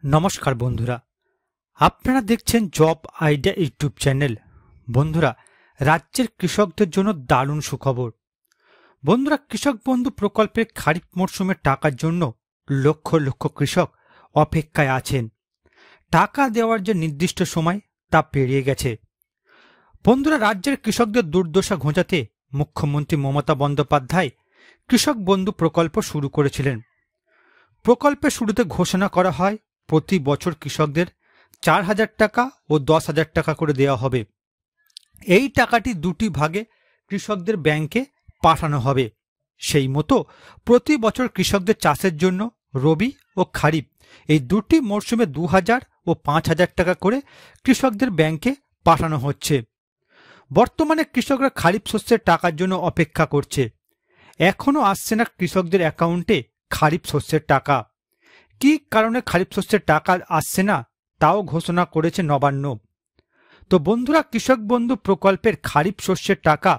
নমস্কার বন্ধুরা, আপনারা দেখছেন জব আইডিয়া ইউটিউব চ্যানেল। বন্ধুরা, রাজ্যের কৃষকদের জন্য দারুণ সুখবর। বন্ধুরা, কৃষক বন্ধু প্রকল্পের খারিফ মরশুমের টাকার জন্য লক্ষ লক্ষ কৃষক অপেক্ষায় আছেন। টাকা দেওয়ার যে নির্দিষ্ট সময় তা পেরিয়ে গেছে। বন্ধুরা, রাজ্যের কৃষকদের দুর্দশা ঘোচাতে মুখ্যমন্ত্রী মমতা বন্দ্যোপাধ্যায় কৃষক বন্ধু প্রকল্প শুরু করেছিলেন। প্রকল্পের শুরুতে ঘোষণা করা হয় প্রতি বছর কৃষকদের 4,000 টাকা ও 10,000 টাকা করে দেওয়া হবে। এই টাকাটি দুটি ভাগে কৃষকদের ব্যাংকে পাঠানো হবে। সেই মতো প্রতি বছর কৃষকদের চাষের জন্য রবি ও খারিফ এই দুটি মরশুমে 2,000 ও 5,000 টাকা করে কৃষকদের ব্যাংকে পাঠানো হচ্ছে। বর্তমানে কৃষকরা খারিফ শস্যের টাকার জন্য অপেক্ষা করছে। এখনও আসছে না কৃষকদের অ্যাকাউন্টে খারিফ শস্যের টাকা। কী কারণে খারিফ শস্যের টাকা আসছে না তাও ঘোষণা করেছে নবান্ন। তো বন্ধুরা, কৃষক বন্ধু প্রকল্পের খারিফ শস্যের টাকা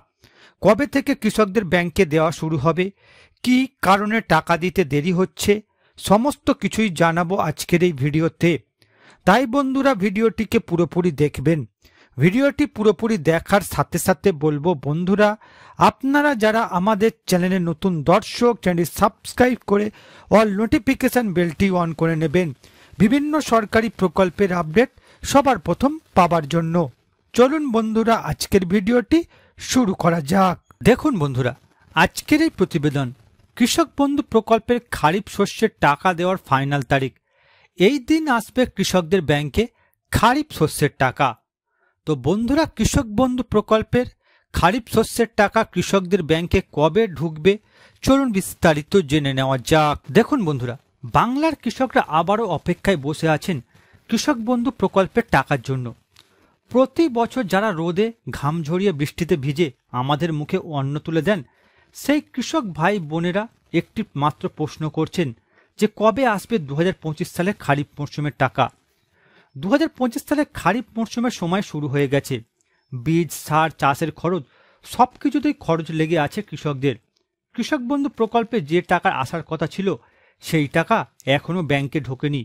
কবে থেকে কৃষকদের ব্যাংকে দেওয়া শুরু হবে, কী কারণে টাকা দিতে দেরি হচ্ছে, সমস্ত কিছুই জানাবো আজকের এই ভিডিওতে। তাই বন্ধুরা, ভিডিওটিকে পুরোপুরি দেখবেন। ভিডিওটি পুরোপুরি দেখার সাথে সাথে বলবো বন্ধুরা, আপনারা যারা আমাদের চ্যানেলে নতুন দর্শক, চ্যানেলটি সাবস্ক্রাইব করে অল নোটিফিকেশন বেলটি অন করে নেবেন বিভিন্ন সরকারি প্রকল্পের আপডেট সবার প্রথম পাবার জন্য। চলুন বন্ধুরা, আজকের ভিডিওটি শুরু করা যাক। দেখুন বন্ধুরা, আজকের এই প্রতিবেদন কৃষক বন্ধু প্রকল্পের খারিফ শস্যের টাকা দেওয়ার ফাইনাল তারিখ। এই দিন আসবে কৃষকদের ব্যাংকে খারিফ শস্যের টাকা। তো বন্ধুরা, কৃষক বন্ধু প্রকল্পের খারিফ শস্যের টাকা কৃষকদের ব্যাংকে কবে ঢুকবে চলুন বিস্তারিত জেনে নেওয়া যাক। দেখুন বন্ধুরা, বাংলার কৃষকরা আবারও অপেক্ষায় বসে আছেন কৃষক বন্ধু প্রকল্পের টাকার জন্য। প্রতি বছর যারা রোদে ঘাম ঝরিয়ে বৃষ্টিতে ভিজে আমাদের মুখে অন্ন তুলে দেন, সেই কৃষক ভাই বোনেরা একটি মাত্র প্রশ্ন করছেন যে কবে আসবে 2025 সালের খারিফ মরশুমের টাকা। 2025 সালের খারিফ মরশুমের সময় শুরু হয়ে গেছে। বীজ, সার, চাষের খরচ সব কিছুতেই খরচ লেগে আছে কৃষকদের। কৃষক বন্ধু প্রকল্পে যে টাকার আসার কথা ছিল সেই টাকা এখনও ব্যাংকে ঢোকেনি।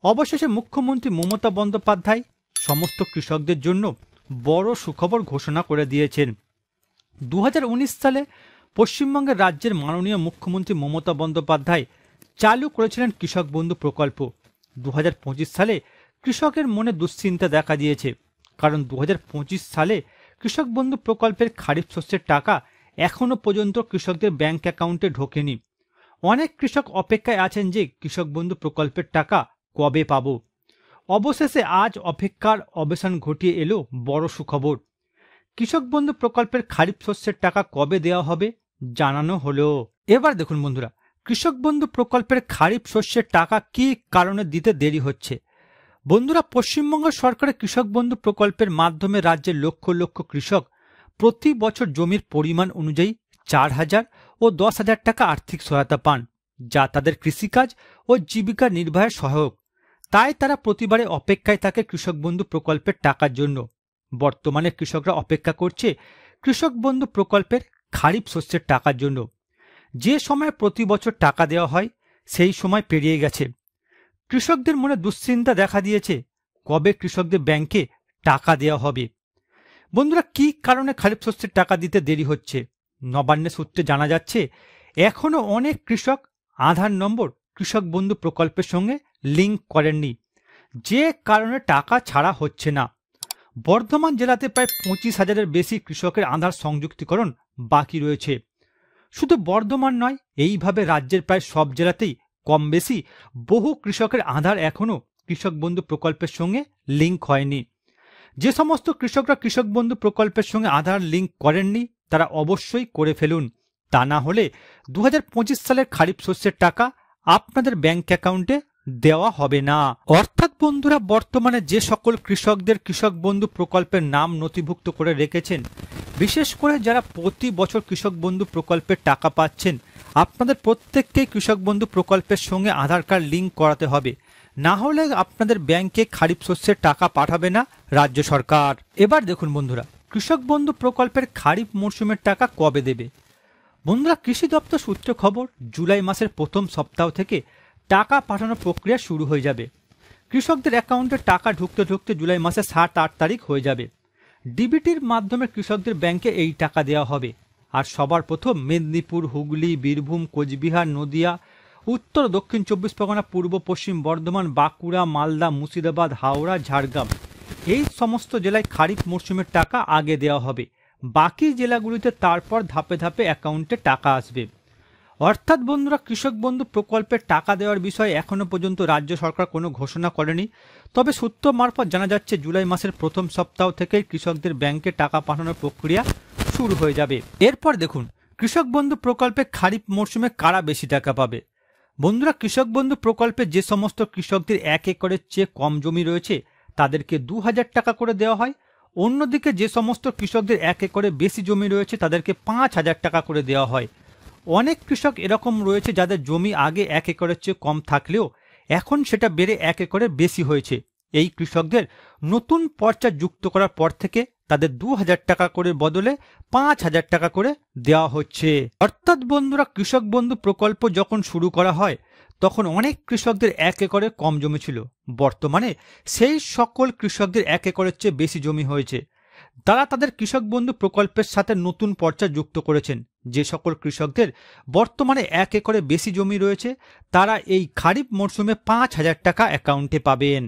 অবশেষে মুখ্যমন্ত্রী মমতা বন্দ্যোপাধ্যায় সমস্ত কৃষকদের জন্য বড় সুখবর ঘোষণা করে দিয়েছেন। 2019 সালে পশ্চিমবঙ্গের রাজ্যের মাননীয় মুখ্যমন্ত্রী মমতা বন্দ্যোপাধ্যায় চালু করেছিলেন কৃষক বন্ধু প্রকল্প। 2025 সালে কৃষকের মনে দুশ্চিন্তা দেখা দিয়েছে, কারণ 2025 সালে কৃষক বন্ধু প্রকল্পের খারিফ শস্যের টাকা এখনও পর্যন্ত কৃষকদের ব্যাংক অ্যাকাউন্টে ঢোকেনি। অনেক কৃষক অপেক্ষায় আছেন যে কৃষক বন্ধু প্রকল্পের টাকা কবে পাব। অবশেষে আজ অপেক্ষার অবসান ঘটিয়ে এলো বড় সুখবর। কৃষক বন্ধু প্রকল্পের খারিফ শস্যের টাকা কবে দেওয়া হবে জানানো হলো। এবার দেখুন বন্ধুরা, কৃষক বন্ধু প্রকল্পের খারিফ শস্যের টাকা কী কারণে দিতে দেরি হচ্ছে। বন্ধুরা, পশ্চিমবঙ্গ সরকারের কৃষক বন্ধু প্রকল্পের মাধ্যমে রাজ্যের লক্ষ লক্ষ কৃষক প্রতি বছর জমির পরিমাণ অনুযায়ী 4,000 ও 10,000 টাকা আর্থিক সহায়তা পান, যা তাদের কৃষিকাজ ও জীবিকা নির্বাহের সহায়ক। তাই তারা প্রতিবারে অপেক্ষায় থাকে কৃষক বন্ধু প্রকল্পের টাকার জন্য। বর্তমানে কৃষকরা অপেক্ষা করছে কৃষক বন্ধু প্রকল্পের খারিফ শস্যের টাকার জন্য। যে সময় প্রতি বছর টাকা দেওয়া হয় সেই সময় পেরিয়ে গেছে। কৃষকদের মনে দুশ্চিন্তা দেখা দিয়েছে কবে কৃষকদের ব্যাংকে টাকা দেওয়া হবে। বন্ধুরা, কী কারণে খারিফ শস্যের টাকা দিতে দেরি হচ্ছে? নবান্নের সূত্রে জানা যাচ্ছে এখনও অনেক কৃষক আধার নম্বর কৃষক বন্ধু প্রকল্পের সঙ্গে লিঙ্ক করেননি, যে কারণে টাকা ছাড়া হচ্ছে না। বর্ধমান জেলাতে প্রায় 25,000-এর বেশি কৃষকের আধার সংযুক্তিকরণ বাকি রয়েছে। শুধু বর্ধমান নয়, এইভাবে রাজ্যের প্রায় সব জেলাতেই কম বেশি বহু কৃষকের আধার এখনও কৃষক বন্ধু প্রকল্পের সঙ্গে লিঙ্ক হয়নি। যে সমস্ত কৃষকরা কৃষক বন্ধু প্রকল্পের সঙ্গে আধার লিঙ্ক করেননি তারা অবশ্যই করে ফেলুন, তা না হলে 2025 সালের খারিফ শস্যের টাকা আপনাদের ব্যাংক অ্যাকাউন্টে দেওয়া হবে না। অর্থাৎ বন্ধুরা, বর্তমানে যে সকল কৃষকদের কৃষক বন্ধু প্রকল্পের নাম নথিভুক্ত করে রেখেছেন, বিশেষ করে যারা প্রতি বছর কৃষক বন্ধু প্রকল্পের টাকা পাচ্ছেন, আপনাদের প্রত্যেককেই কৃষক বন্ধু প্রকল্পের সঙ্গে আধার কার্ড লিঙ্ক করাতে হবে, না হলে আপনাদের ব্যাংকে খারিফ শস্যের টাকা পাঠাবে না রাজ্য সরকার। এবার দেখুন বন্ধুরা, কৃষক বন্ধু প্রকল্পের খারিফ মরশুমের টাকা কবে দেবে। বন্ধুরা, কৃষি দপ্তর সূত্রে খবর জুলাই মাসের প্রথম সপ্তাহ থেকে টাকা পাঠানোর প্রক্রিয়া শুরু হয়ে যাবে। কৃষকদের অ্যাকাউন্টে টাকা ঢুকতে ঢুকতে জুলাই মাসে 7-8 তারিখ হয়ে যাবে। ডিবিটির মাধ্যমে কৃষকদের ব্যাংকে এই টাকা দেওয়া হবে। আর সবার প্রথম মেদিনীপুর, হুগলি, বীরভূম, কোচবিহার, নদিয়া, উত্তর দক্ষিণ 24 পরগনা, পূর্ব পশ্চিম বর্ধমান, বাঁকুড়া, মালদা, মুর্শিদাবাদ, হাওড়া, ঝাড়গ্রাম এই সমস্ত জেলায় খারিফ মরশুমের টাকা আগে দেওয়া হবে। বাকি জেলাগুলিতে তারপর ধাপে ধাপে অ্যাকাউন্টে টাকা আসবে। অর্থাৎ বন্ধুরা, কৃষক বন্ধু প্রকল্পের টাকা দেওয়ার বিষয়ে এখনো পর্যন্ত রাজ্য সরকার কোনো ঘোষণা করেনি। তবে সূত্র মারফত জানা যাচ্ছে জুলাই মাসের প্রথম সপ্তাহ থেকেই কৃষকদের ব্যাংকে টাকা পাঠানোর প্রক্রিয়া শুরু হয়ে যাবে। এরপর দেখুন কৃষক বন্ধু প্রকল্পে খারিফ মরশুমে কারা বেশি টাকা পাবে। বন্ধুরা, কৃষক বন্ধু প্রকল্পে যে সমস্ত কৃষকদের 1 একরের চেয়ে কম জমি রয়েছে তাদেরকে 2000 টাকা করে দেওয়া হয়। অন্যদিকে যে সমস্ত কৃষকদের 1 একরে বেশি জমি রয়েছে তাদেরকে 5000 টাকা করে দেওয়া হয়। অনেক কৃষক এরকম রয়েছে যাদের জমি আগে 1 একরের চেয়ে কম থাকলেও এখন সেটা বেড়ে 1 একরের বেশি হয়েছে। এই কৃষকদের নতুন পর্চা যুক্ত করার পর থেকে তাদের 2000 টাকা করে বদলে 5000 টাকা করে দেওয়া হচ্ছে। অর্থাৎ বন্ধুরা, কৃষক বন্ধু প্রকল্প যখন শুরু করা হয় তখন অনেক কৃষকদের 1 একরে কম জমি ছিল। বর্তমানে সেই সকল কৃষকদের 1 একরের চেয়ে বেশি জমি হয়েছে। তারা তাদের কৃষক বন্ধু প্রকল্পের সাথে নতুন পর্চা যুক্ত করেছেন। যে সকল কৃষকদের বর্তমানে 1 একরে বেশি জমি রয়েছে তারা এই খারিফ মরশুমে 5000 টাকা অ্যাকাউন্টে পাবেন।